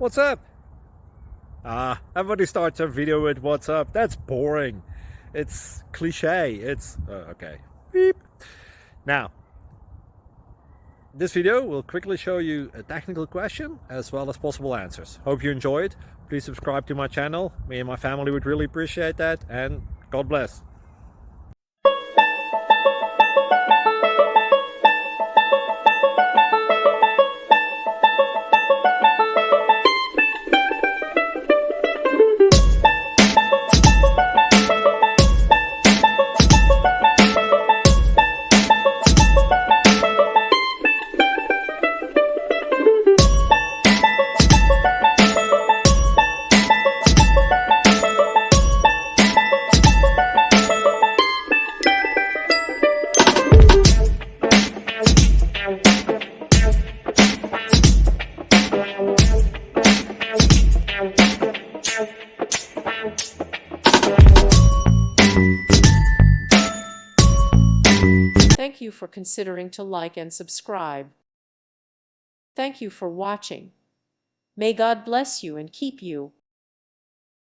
What's up? Everybody starts a video with what's up. That's boring. It's cliche. It's okay. Beep. Now, this video will quickly show you a technical question as well as possible answers. Hope you enjoy it. Please subscribe to my channel. Me and my family would really appreciate that, and God bless. Thank you for considering to like and subscribe. Thank you for watching. May God bless you and keep you.